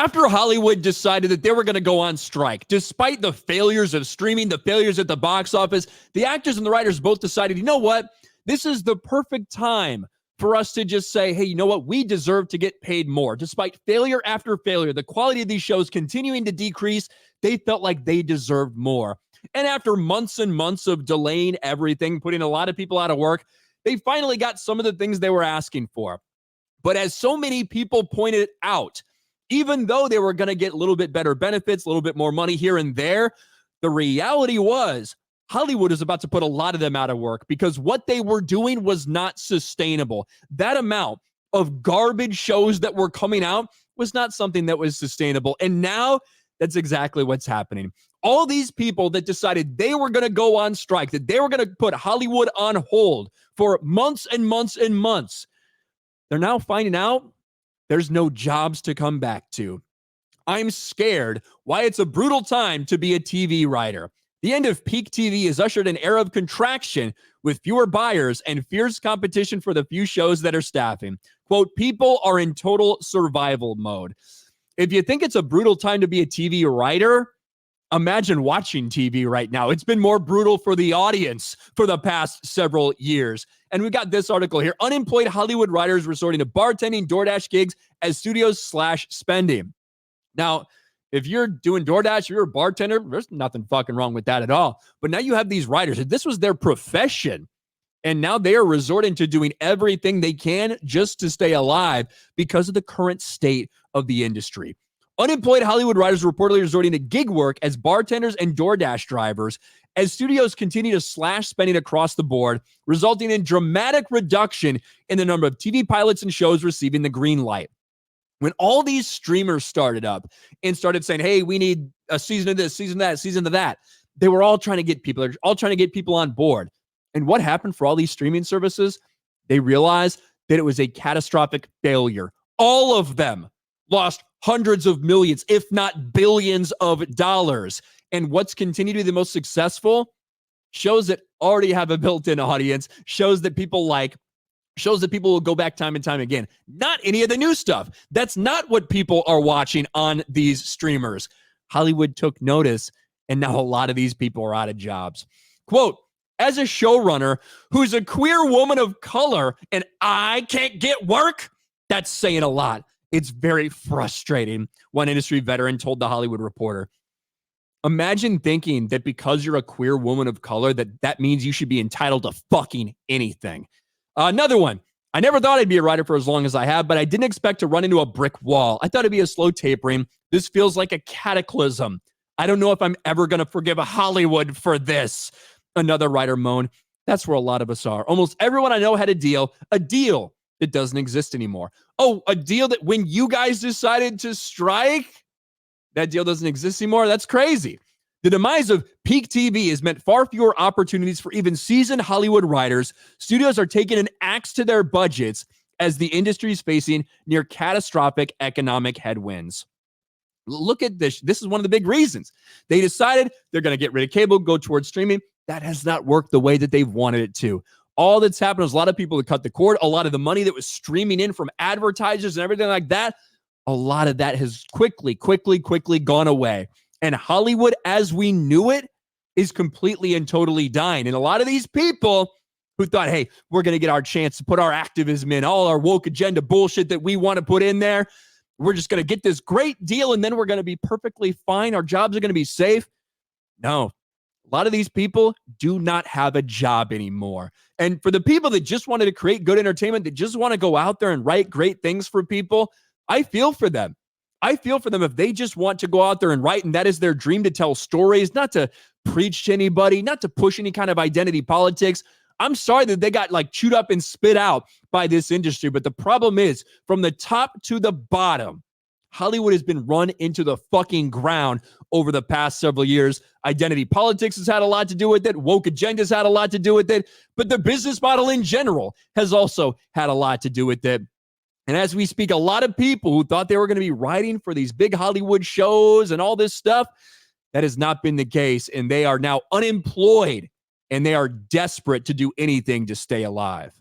After Hollywood decided that they were going to go on strike, despite the failures of streaming, the failures at the box office, the actors and the writers both decided, you know what? This is the perfect time for us to just say, hey, you know what? We deserve to get paid more. Despite failure after failure, the quality of these shows continuing to decrease, they felt like they deserved more. And after months and months of delaying everything, putting a lot of people out of work, they finally got some of the things they were asking for. But as so many people pointed out, even though they were going to get a little bit better benefits, a little bit more money here and there, the reality was Hollywood is about to put a lot of them out of work because what they were doing was not sustainable. That amount of garbage shows that were coming out was not something that was sustainable. And now that's exactly what's happening. All these people that decided they were going to go on strike, that they were going to put Hollywood on hold for months and months and months, they're now finding out there's no jobs to come back to. I'm scared why it's a brutal time to be a TV writer. The end of peak TV has ushered an era of contraction with fewer buyers and fierce competition for the few shows that are staffing. Quote, people are in total survival mode. If you think it's a brutal time to be a TV writer, imagine watching TV right now. It's been more brutal for the audience for the past several years. And we got this article here. Unemployed Hollywood writers resorting to bartending DoorDash gigs as studios slash spending. Now, if you're doing DoorDash, you're a bartender, there's nothing fucking wrong with that at all. But now you have these writers. This was their profession. And now they are resorting to doing everything they can just to stay alive because of the current state of the industry. Unemployed Hollywood writers reportedly resorting to gig work as bartenders and DoorDash drivers as studios continue to slash spending across the board, resulting in dramatic reduction in the number of TV pilots and shows receiving the green light. When all these streamers started up and started saying, hey, we need a season of this, season of that, season of that, they were all trying to get people, they're all trying to get people on board. And what happened for all these streaming services? They realized that it was a catastrophic failure. All of them lost hundreds of millions, if not billions of dollars. And what's continued to be the most successful? Shows that already have a built-in audience, shows that people like, shows that people will go back time and time again. Not any of the new stuff. That's not what people are watching on these streamers. Hollywood took notice, and now a lot of these people are out of jobs. Quote, as a showrunner who's a queer woman of color and I can't get work, that's saying a lot. It's very frustrating, one industry veteran told The Hollywood Reporter. Imagine thinking that because you're a queer woman of color, that means you should be entitled to fucking anything. Another one. I never thought I'd be a writer for as long as I have, but I didn't expect to run into a brick wall. I thought it'd be a slow tapering. This feels like a cataclysm. I don't know if I'm ever going to forgive Hollywood for this. Another writer moaned. That's where a lot of us are. Almost everyone I know had a deal that doesn't exist anymore. Oh, a deal that when you guys decided to strike, that deal doesn't exist anymore? That's crazy. The demise of peak TV has meant far fewer opportunities for even seasoned Hollywood writers. Studios are taking an axe to their budgets as the industry is facing near catastrophic economic headwinds. Look at this. This is one of the big reasons. They decided they're going to get rid of cable, go towards streaming. That has not worked the way that they've wanted it to. All that's happened is a lot of people that cut the cord, a lot of the money that was streaming in from advertisers and everything like that, a lot of that has quickly gone away. And Hollywood, as we knew it, is completely and totally dying. And a lot of these people who thought, hey, we're going to get our chance to put our activism in, all our woke agenda bullshit that we want to put in there. We're just going to get this great deal and then we're going to be perfectly fine. Our jobs are going to be safe. No, a lot of these people do not have a job anymore. And for the people that just wanted to create good entertainment, that just want to go out there and write great things for people, I feel for them. I feel for them if they just want to go out there and write, and that is their dream, to tell stories, not to preach to anybody, not to push any kind of identity politics. I'm sorry that they got like chewed up and spit out by this industry. But the problem is, from the top to the bottom, Hollywood has been run into the fucking ground over the past several years. Identity politics has had a lot to do with it. Woke agendas had a lot to do with it. But the business model in general has also had a lot to do with it. And as we speak, a lot of people who thought they were going to be writing for these big Hollywood shows and all this stuff, that has not been the case. And they are now unemployed and they are desperate to do anything to stay alive.